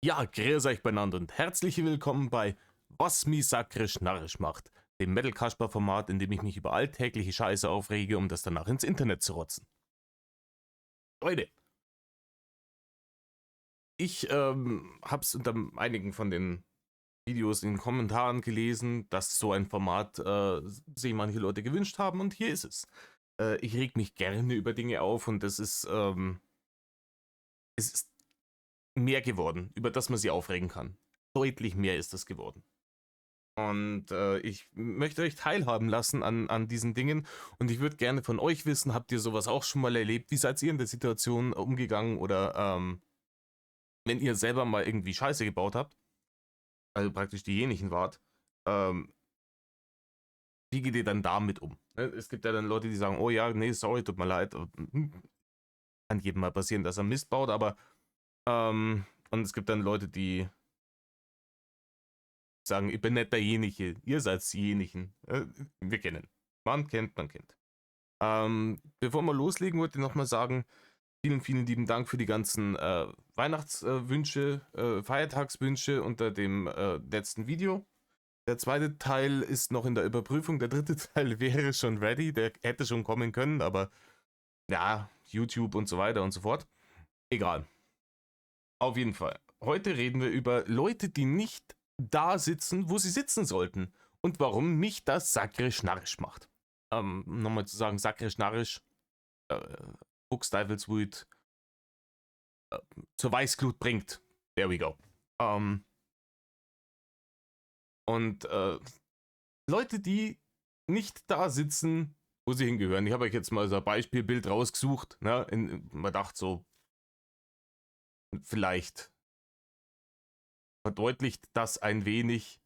Ja, grüß euch beieinander und herzlich willkommen bei Was mi sakrisch narrisch macht, dem Metal-Kasper-Format, in dem ich mich über alltägliche Scheiße aufrege, um das danach ins Internet zu rotzen. Leute, ich hab's unter einigen von den Videos in den Kommentaren gelesen, dass so ein Format sich manche Leute gewünscht haben und hier ist es. Ich reg mich gerne über Dinge auf und es ist mehr geworden, über das man sich aufregen kann. Deutlich mehr ist das geworden. Und ich möchte euch teilhaben lassen an diesen Dingen. Und ich würde gerne von euch wissen, habt ihr sowas auch schon mal erlebt? Wie seid ihr in der Situation umgegangen? Oder wenn ihr selber mal irgendwie Scheiße gebaut habt, also praktisch diejenigen wart, ähm, wie geht ihr dann damit um? Ne, es gibt ja dann Leute, die sagen, oh ja, nee, sorry, tut mir leid. Kann jedem mal passieren, dass er Mist baut, aber und es gibt dann Leute, die sagen, ich bin nicht derjenige, ihr seid diejenigen. Wir kennen. Man kennt, man kennt. Bevor wir loslegen, wollte ich nochmal sagen, vielen, vielen lieben Dank für die ganzen Weihnachtswünsche, Feiertagswünsche unter dem letzten Video. Der zweite Teil ist noch in der Überprüfung, der dritte Teil wäre schon ready, der hätte schon kommen können, aber ja, YouTube und so weiter und so fort. Egal. Auf jeden Fall. Heute reden wir über Leute, die nicht da sitzen, wo sie sitzen sollten und warum mich das sakrisch narrisch macht. Nochmal zu sagen, sakrisch narrisch, Fuchsteufelswut zur Weißglut bringt. There we go. Und Leute, die nicht da sitzen, wo sie hingehören. Ich habe euch jetzt mal so ein Beispielbild rausgesucht. Ne? Man dachte so, vielleicht verdeutlicht das ein wenig.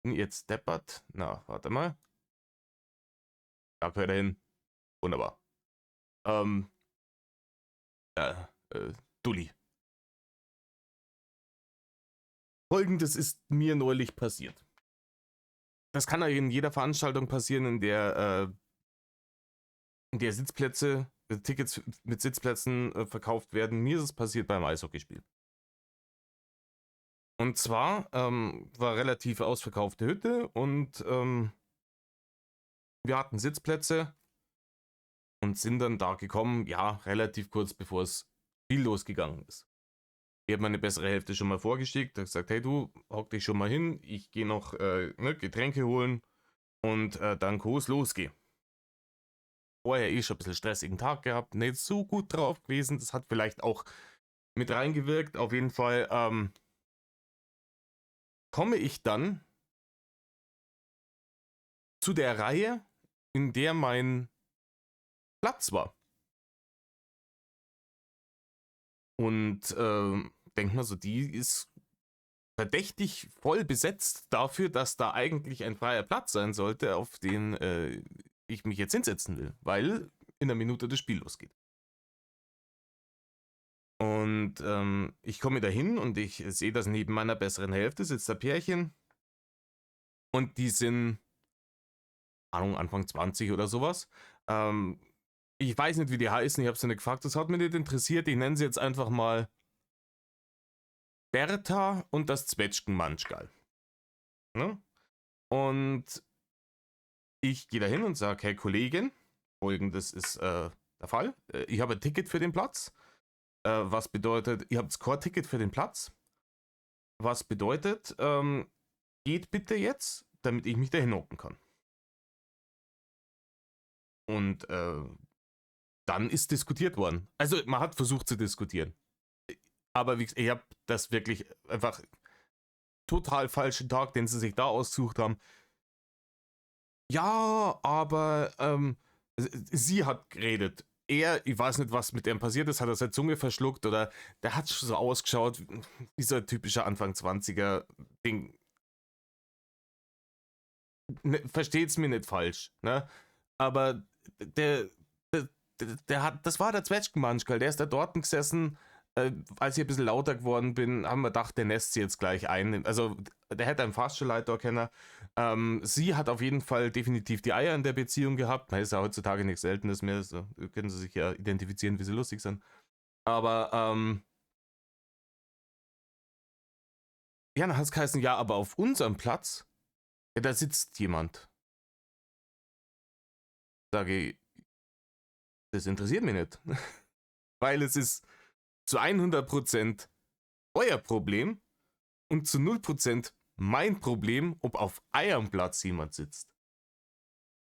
Jetzt deppert. Na, warte mal. Da gehört er hin. Wunderbar. Ähm, äh, Dulli. Folgendes ist mir neulich passiert. Das kann ja in jeder Veranstaltung passieren, in der Sitzplätze, Tickets mit Sitzplätzen verkauft werden. Mir ist es passiert beim Eishockeyspiel. Und zwar war relativ ausverkaufte Hütte und wir hatten Sitzplätze und sind dann da gekommen, ja, relativ kurz bevor das Spiel losgegangen ist. Ich habe meine bessere Hälfte schon mal vorgeschickt, habe gesagt, hey du, hock dich schon mal hin, ich gehe noch Getränke holen und dann kann es losgehen. Vorher schon ein bisschen stressigen Tag gehabt, nicht so gut drauf gewesen, das hat vielleicht auch mit reingewirkt. Auf jeden Fall komme ich dann zu der Reihe, in der mein Platz war. Und denke mal so, die ist verdächtig voll besetzt dafür, dass da eigentlich ein freier Platz sein sollte, auf den ich mich jetzt hinsetzen will, weil in einer Minute das Spiel losgeht. Und ich komme da hin und ich sehe, dass neben meiner besseren Hälfte sitzt ein Pärchen und die sind, Ahnung, Anfang 20 oder sowas. Ich weiß nicht, wie die heißen, ich habe sie nicht gefragt, das hat mich nicht interessiert. Ich nenne sie jetzt einfach mal Bertha und das Zwetschgenmanschgal. Ne? Und ich gehe da hin und sage, hey Kollegin, folgendes ist der Fall. Ich habe ein Ticket für den Platz. Was bedeutet, ihr habt das Core-Ticket für den Platz. Was bedeutet, geht bitte jetzt, damit ich mich da hinhocken kann. Und dann ist diskutiert worden. Also man hat versucht zu diskutieren. Aber wie gesagt, ich habe das wirklich einfach total falschen Tag, den sie sich da ausgesucht haben. Ja, aber sie hat geredet. Er, ich weiß nicht, was mit ihm passiert ist, hat er seine Zunge verschluckt oder der hat schon so ausgeschaut, wie so ein typischer Anfang 20er Ding. Ne, versteht's mir nicht falsch, ne? Aber der, der hat, das war der Zwetschgenmanschgal, der ist da dort gesessen. Als ich ein bisschen lauter geworden bin, haben wir gedacht, der nässt sie jetzt gleich ein. Also, der hätte einen fast schon leid kennen. Sie hat auf jeden Fall definitiv die Eier in der Beziehung gehabt. Man ist ja heutzutage nichts Seltenes mehr. So können sie sich ja identifizieren, wie sie lustig sind. Aber, ja, dann hat es geheißen, ja, aber auf unserem Platz, ja, da sitzt jemand. Sage ich, das interessiert mich nicht. Weil es ist zu 100% euer Problem und zu 0% mein Problem, ob auf eurem Platz jemand sitzt.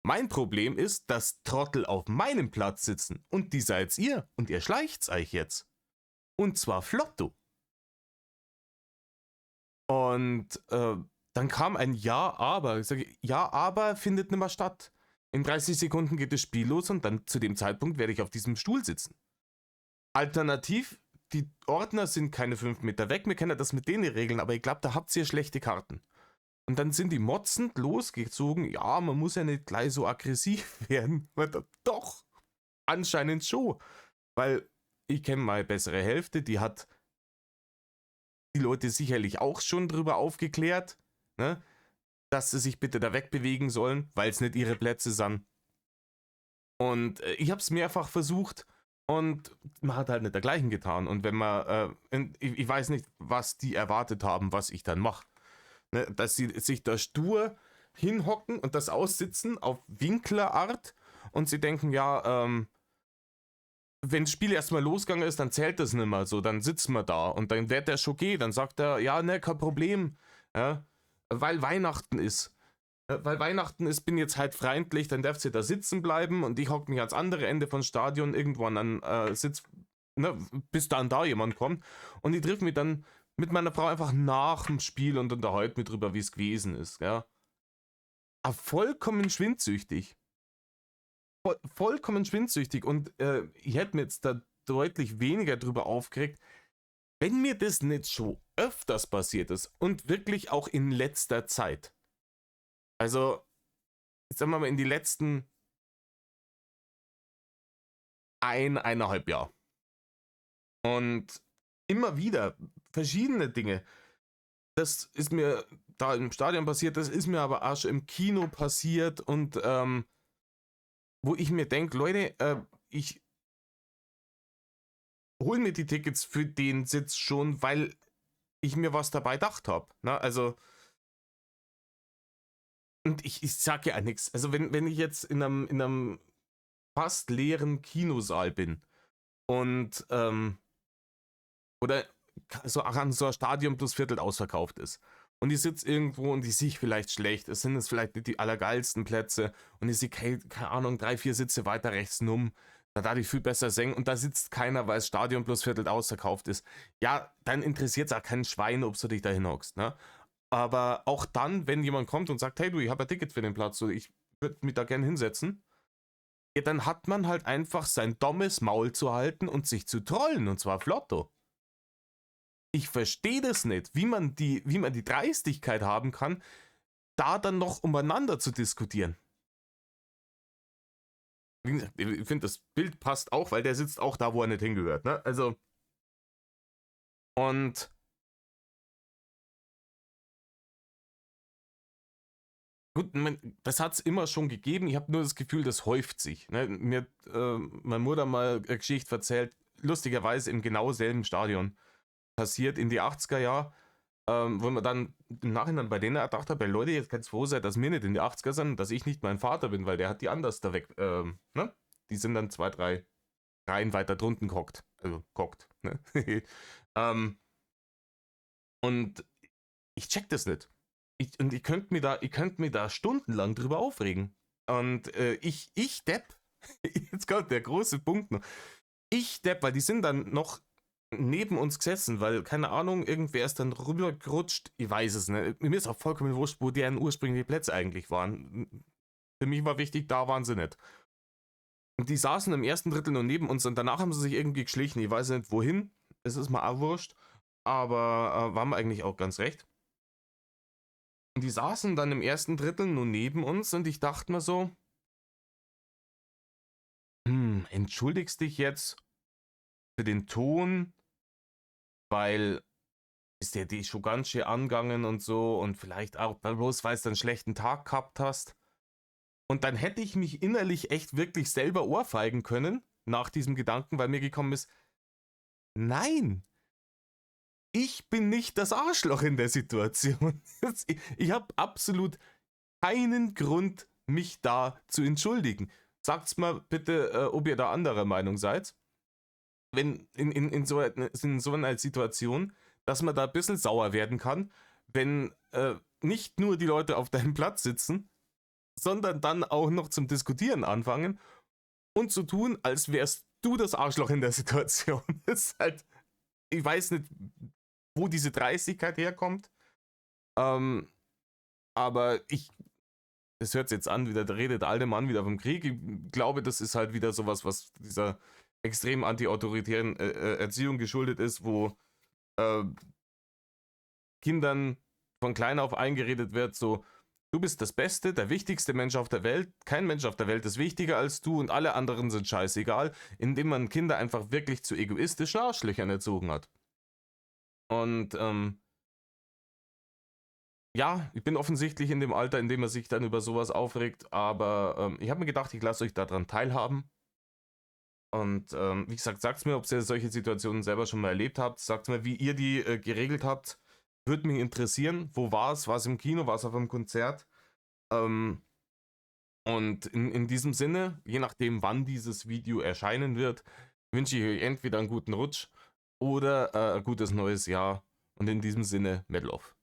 Mein Problem ist, dass Trottel auf meinem Platz sitzen und die seid ihr und ihr schleicht's euch jetzt. Und zwar flotto. Und dann kam ein Ja, aber. Ich sage, ja, aber findet nicht mehr statt. In 30 Sekunden geht das Spiel los und dann zu dem Zeitpunkt werde ich auf diesem Stuhl sitzen. Alternativ, die Ordner sind keine 5 Meter weg, wir können das mit denen regeln, aber ich glaube, da habt ihr schlechte Karten. Und dann sind die motzend losgezogen, ja, man muss ja nicht gleich so aggressiv werden. Doch, anscheinend schon. Weil ich kenne meine bessere Hälfte, die hat die Leute sicherlich auch schon drüber aufgeklärt, ne, dass sie sich bitte da wegbewegen sollen, weil es nicht ihre Plätze sind. Und ich habe es mehrfach versucht und man hat halt nicht dergleichen getan. Und wenn man, ich weiß nicht, was die erwartet haben, was ich dann mache. Ne, dass sie sich da stur hinhocken und das aussitzen auf Winklerart und sie denken, ja, wenn das Spiel erstmal losgegangen ist, dann zählt das nicht mehr so, dann sitzen wir da und dann wird der schon gehen, dann sagt er, ja, ne, kein Problem, ja, weil Weihnachten ist. Weil Weihnachten ist, bin jetzt halt freundlich, dann darfst du da sitzen bleiben und ich hocke mich ans andere Ende von Stadion irgendwann an Sitz, ne, bis dann da jemand kommt und ich triff mich dann mit meiner Frau einfach nach dem Spiel und unterhalte mich drüber, wie es gewesen ist, ja. Aber vollkommen schwindsüchtig. Vollkommen schwindsüchtig und ich hätte mir jetzt da deutlich weniger drüber aufgeregt, wenn mir das nicht schon öfters passiert ist und wirklich auch in letzter Zeit. Also, sagen wir mal, in die letzten 1,5 Jahre. Und immer wieder verschiedene Dinge. Das ist mir da im Stadion passiert, das ist mir aber auch schon im Kino passiert und wo ich mir denke, Leute, ich hole mir die Tickets für den Sitz schon, weil ich mir was dabei gedacht habe. Also, und ich sage ja nichts. Also, wenn ich jetzt in einem fast leeren Kinosaal bin und, oder so an so ein Stadion plus Viertel ausverkauft ist und ich sitze irgendwo und ich sehe vielleicht schlecht, es sind jetzt vielleicht nicht die allergeilsten Plätze und ich sehe, keine Ahnung, 3, 4 Sitze weiter rechts numm, da darf ich viel besser singen und da sitzt keiner, weil das Stadion plus Viertel ausverkauft ist. Ja, dann interessiert es auch kein Schwein, ob du dich da hinhockst, ne? Aber auch dann, wenn jemand kommt und sagt, hey du, ich habe ein Ticket für den Platz, so, ich würde mich da gerne hinsetzen, ja, dann hat man halt einfach sein dummes Maul zu halten und sich zu trollen, und zwar flotto. Ich verstehe das nicht, wie man die Dreistigkeit haben kann, da dann noch umeinander zu diskutieren. Wie gesagt, ich finde, das Bild passt auch, weil der sitzt auch da, wo er nicht hingehört, ne? Also, und gut, das hat es immer schon gegeben. Ich habe nur das Gefühl, das häuft sich. Ne? Mir hat meine Mutter mal eine Geschichte erzählt, lustigerweise im genau selben Stadion passiert in die 80er Jahre, wo man dann im Nachhinein bei denen gedacht hat, Leute, jetzt kannst du froh sein, dass wir nicht in die 80er sind, dass ich nicht mein Vater bin, weil der hat die anders da weg, ne? Die sind dann 2, 3 Reihen weiter drunten gehockt. Also gehockt, ne? Und ich check das nicht. Und ihr könnt mir da stundenlang drüber aufregen. Und ich Depp, jetzt kommt der große Punkt noch. Ich Depp, weil die sind dann noch neben uns gesessen, weil, keine Ahnung, irgendwer ist dann rübergerutscht. Ich weiß es nicht. Mir ist auch vollkommen wurscht, wo deren ursprüngliche Plätze eigentlich waren. Für mich war wichtig, da waren sie nicht. Und die saßen im ersten Drittel nur neben uns und danach haben sie sich irgendwie geschlichen. Ich weiß nicht wohin. Es ist mal auch wurscht. Aber waren wir eigentlich auch ganz recht. Und die saßen dann im ersten Drittel nur neben uns und ich dachte mir so, entschuldigst dich jetzt für den Ton, weil ist der die schon ganz schön angegangen und so und vielleicht auch bloß, weil du einen schlechten Tag gehabt hast. Und dann hätte ich mich innerlich echt wirklich selber ohrfeigen können nach diesem Gedanken, weil mir gekommen ist, Nein, ich bin nicht das Arschloch in der Situation. Ich habe absolut keinen Grund, mich da zu entschuldigen. Sagt's mal bitte, ob ihr da anderer Meinung seid. Wenn in so einer Situation, dass man da ein bisschen sauer werden kann, wenn nicht nur die Leute auf deinem Platz sitzen, sondern dann auch noch zum Diskutieren anfangen und zu tun, als wärst du das Arschloch in der Situation. Das ist halt, ich weiß nicht, wo diese Dreistigkeit herkommt, aber es hört sich jetzt an, wieder redet der alte Mann wieder vom Krieg. Ich glaube, das ist halt wieder sowas, was dieser extrem anti-autoritären Erziehung geschuldet ist, wo äh, Kindern von klein auf eingeredet wird, so, du bist das Beste, der wichtigste Mensch auf der Welt, kein Mensch auf der Welt ist wichtiger als du und alle anderen sind scheißegal, indem man Kinder einfach wirklich zu egoistischen Arschlöchern erzogen hat. Und ja, ich bin offensichtlich in dem Alter, in dem man sich dann über sowas aufregt, aber ich habe mir gedacht, ich lasse euch daran teilhaben. Und wie gesagt, sagt mir, ob ihr solche Situationen selber schon mal erlebt habt. Sagt mir, wie ihr die geregelt habt. Würde mich interessieren. Wo war es? War es im Kino? War es auf einem Konzert? Und in diesem Sinne, je nachdem, wann dieses Video erscheinen wird, wünsche ich euch entweder einen guten Rutsch oder ein gutes neues Jahr. Und in diesem Sinne, Medlov.